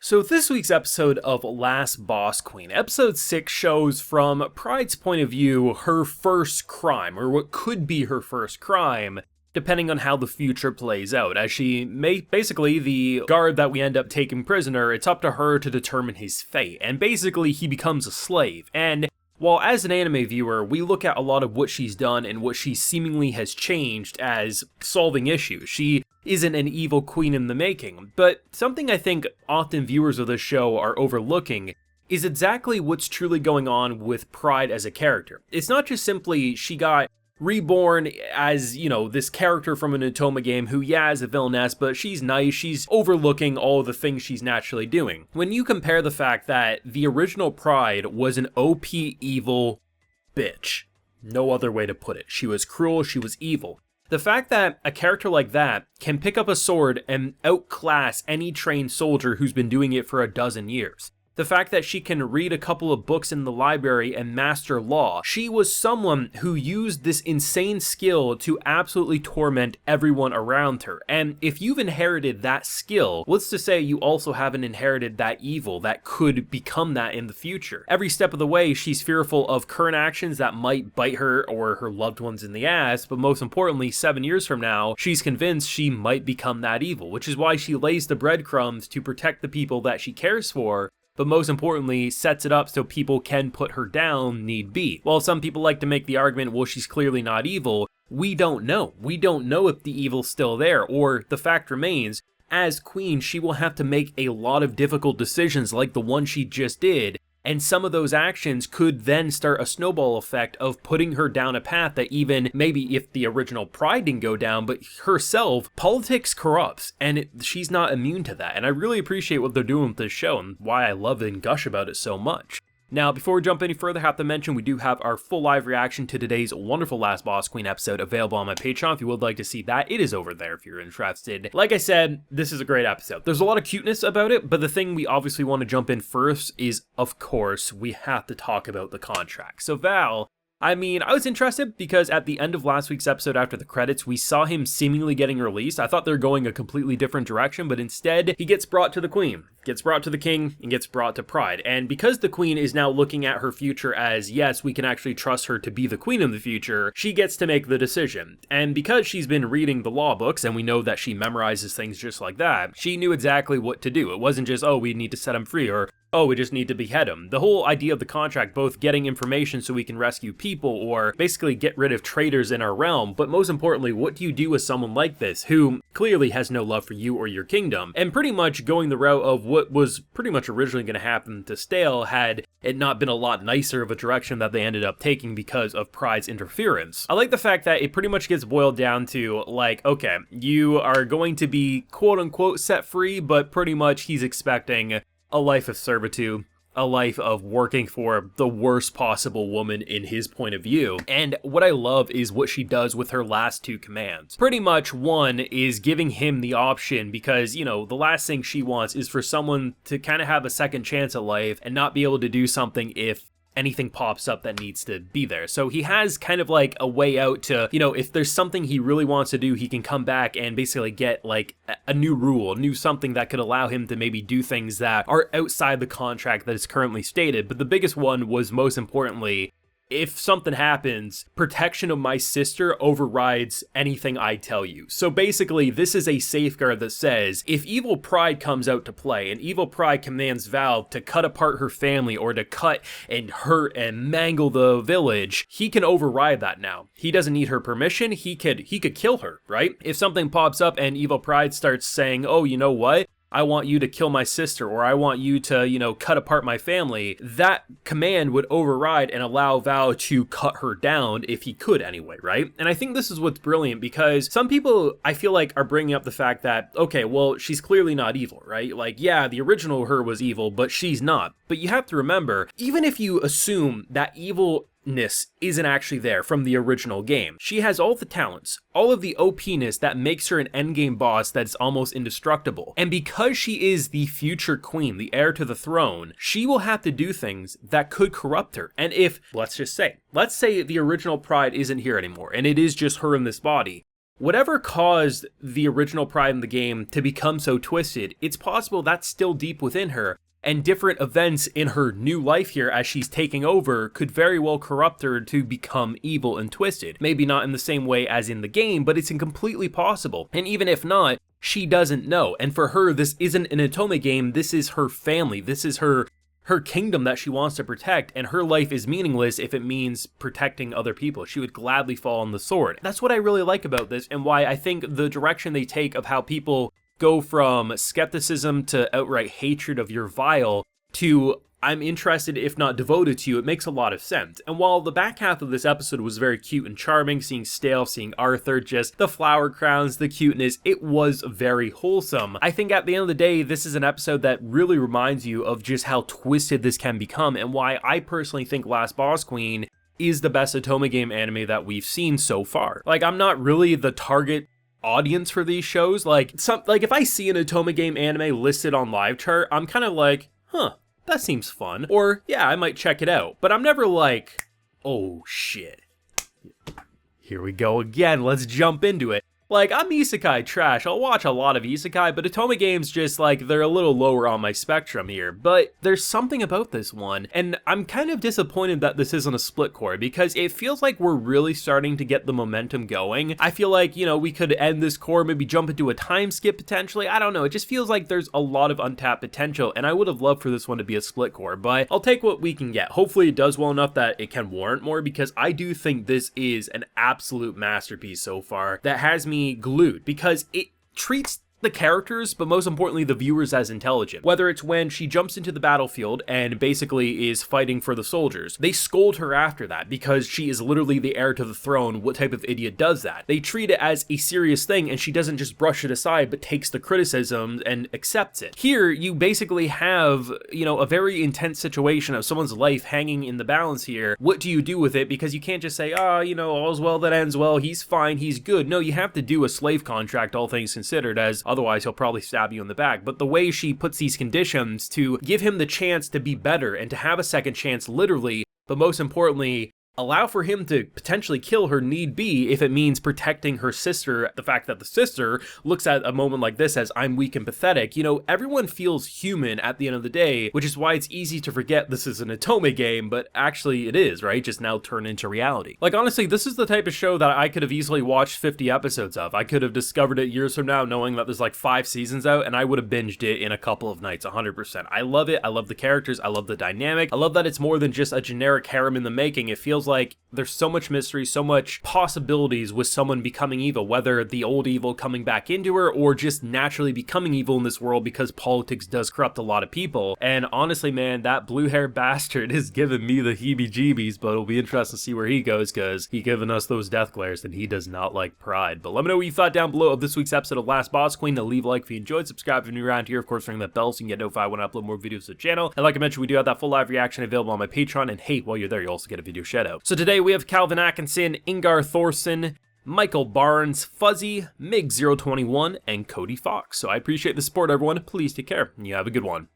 So this week's episode of Last Boss Queen, episode 6 shows from Pride's point of view her first crime, or what could be her first crime, depending on how the future plays out. As she basically, the guard that we end up taking prisoner, it's up to her to determine his fate, and basically he becomes a slave. And while as an anime viewer, we look at a lot of what she's done and what she seemingly has changed as solving issues. She isn't an evil queen in the making, but something I think often viewers of this show are overlooking is exactly what's truly going on with Pride as a character. It's not just simply she got reborn as, this character from an Otoma game who, is a villainess, but she's nice, she's overlooking all the things she's naturally doing. When you compare the fact that the original Pride was an OP evil bitch, no other way to put it. She was cruel, she was evil. The fact that a character like that can pick up a sword and outclass any trained soldier who's been doing it for a dozen years. The fact that she can read a couple of books in the library and master law. She was someone who used this insane skill to absolutely torment everyone around her. And if you've inherited that skill, what's to say you also haven't inherited that evil that could become that in the future? Every step of the way, she's fearful of current actions that might bite her or her loved ones in the ass, but most importantly, 7 years from now, she's convinced she might become that evil, which is why she lays the breadcrumbs to protect the people that she cares for, but most importantly, sets it up so people can put her down need be. While some people like to make the argument, well, she's clearly not evil, we don't know. We don't know if the evil's still there, or the fact remains, as queen, she will have to make a lot of difficult decisions like the one she just did, and some of those actions could then start a snowball effect of putting her down a path that even maybe if the original Pride didn't go down, but herself, politics corrupts, and she's not immune to that. And I really appreciate what they're doing with this show and why I love and gush about it so much. Now, before we jump any further, I have to mention we do have our full live reaction to today's wonderful Last Boss Queen episode available on my Patreon. If you would like to see that, it is over there if you're interested. Like I said, this is a great episode. There's a lot of cuteness about it, but the thing we obviously want to jump in first is, of course, we have to talk about the contract. So Val, I was interested because at the end of last week's episode after the credits, we saw him seemingly getting released. I thought they were going a completely different direction, but instead, he gets brought to the queen, gets brought to the king, and gets brought to Pride. And because the queen is now looking at her future as, yes, we can actually trust her to be the queen in the future, she gets to make the decision. And because she's been reading the law books, and we know that she memorizes things just like that, she knew exactly what to do. It wasn't just, oh, we need to set him free, or oh, we just need to behead him. The whole idea of the contract, both getting information so we can rescue people or basically get rid of traitors in our realm, but most importantly, what do you do with someone like this who clearly has no love for you or your kingdom, and pretty much going the route of what was pretty much originally going to happen to Stale had it not been a lot nicer of a direction that they ended up taking because of Pride's interference. I like the fact that it pretty much gets boiled down to, like, okay, you are going to be quote-unquote set free, but pretty much he's expecting a life of servitude, a life of working for the worst possible woman in his point of view. And what I love is what she does with her last two commands. Pretty much one is giving him the option because, the last thing she wants is for someone to kind of have a second chance at life and not be able to do something if anything pops up that needs to be there. So he has kind of like a way out to, if there's something he really wants to do, he can come back and basically get like a new rule, something that could allow him to maybe do things that are outside the contract that is currently stated. But the biggest one was, most importantly, if something happens, protection of my sister overrides anything I tell you. So basically, this is a safeguard that says, if evil Pride comes out to play, and evil Pride commands Val to cut apart her family or to cut and hurt and mangle the village, he can override that now. He doesn't need her permission, he could kill her, right? If something pops up and evil Pride starts saying, oh, you know what? I want you to kill my sister, or I want you to, cut apart my family, that command would override and allow Val to cut her down if he could anyway, right? And I think this is what's brilliant because some people, I feel like, are bringing up the fact that, okay, well, she's clearly not evil, right? Like, yeah, the original her was evil, but she's not. But you have to remember, even if you assume that evilness isn't actually there from the original game, she has all the talents, all of the OP-ness that makes her an endgame boss that's almost indestructible. And because she is the future queen, the heir to the throne, she will have to do things that could corrupt her. And if, let's say the original Pride isn't here anymore, and it is just her in this body, whatever caused the original Pride in the game to become so twisted, it's possible that's still deep within her, and different events in her new life here as she's taking over could very well corrupt her to become evil and twisted. Maybe not in the same way as in the game, but it's completely possible. And even if not, she doesn't know. And for her, this isn't an Otome game, this is her family, this is her kingdom that she wants to protect, and her life is meaningless if it means protecting other people. She would gladly fall on the sword. That's what I really like about this, and why I think the direction they take of how people go from skepticism to outright hatred of your vile to I'm interested if not devoted to you, it makes a lot of sense. And while the back half of this episode was very cute and charming, seeing Stale, seeing Arthur, just the flower crowns, the cuteness, it was very wholesome. I think at the end of the day, this is an episode that really reminds you of just how twisted this can become, and why I personally think Last Boss Queen is the best Otome game anime that we've seen so far. Like, I'm not really the target audience for these shows. Like if I see an Otome game anime listed on LiveChart, I'm kind of like, huh, that seems fun. Or, yeah, I might check it out. But I'm never like, oh shit. Here we go again, let's jump into it. Like, I'm isekai trash, I'll watch a lot of isekai, but Otome games just, like, they're a little lower on my spectrum here. But there's something about this one, and I'm kind of disappointed that this isn't a split core, because it feels like we're really starting to get the momentum going. I feel like, you know, we could end this core, maybe jump into a time skip potentially, I don't know, it just feels like there's a lot of untapped potential, and I would have loved for this one to be a split core, but I'll take what we can get. Hopefully it does well enough that it can warrant more, because I do think this is an absolute masterpiece so far that has me glued, because it treats the characters, but most importantly the viewers, as intelligent. Whether it's when she jumps into the battlefield and basically is fighting for the soldiers, they scold her after that because she is literally the heir to the throne. What type of idiot does that? They treat it as a serious thing, and she doesn't just brush it aside but takes the criticism and accepts it. Here you basically have, you know, a very intense situation of someone's life hanging in the balance here. What do you do with it? Because you can't just say, oh, you know, all's well that ends well, he's fine, he's good. No, you have to do a slave contract, all things considered, as otherwise he'll probably stab you in the back. But the way she puts these conditions to give him the chance to be better and to have a second chance, literally, but most importantly, allow for him to potentially kill her need be if it means protecting her sister. The fact that the sister looks at a moment like this as I'm weak and pathetic, you know, everyone feels human at the end of the day, which is why it's easy to forget this is an Otome game, but actually it is, right? Just now turned into reality. Like, honestly, this is the type of show that I could have easily watched 50 episodes of. I could have discovered it years from now knowing that there's like 5 seasons out, and I would have binged it in a couple of nights, 100%. I love it. I love the characters. I love the dynamic. I love that it's more than just a generic harem in the making. It feels like there's so much mystery, so much possibilities with someone becoming evil, whether the old evil coming back into her or just naturally becoming evil in this world because politics does corrupt a lot of people. And honestly, man, that blue-haired bastard is giving me the heebie-jeebies, but it'll be interesting to see where he goes because he's giving us those death glares and he does not like Pride. But let me know what you thought down below of this week's episode of Last Boss Queen. Leave a like if you enjoyed, subscribe if you're new around here, of course ring that bell so you can get notified when I upload more videos to the channel. And like I mentioned, we do have that full live reaction available on my Patreon, and hey, while you're there, you also get a video shout out. So today we have Calvin Atkinson, Ingar Thorson, Michael Barnes, Fuzzy, Mig021, and Cody Fox. So I appreciate the support, everyone. Please take care, and you have a good one.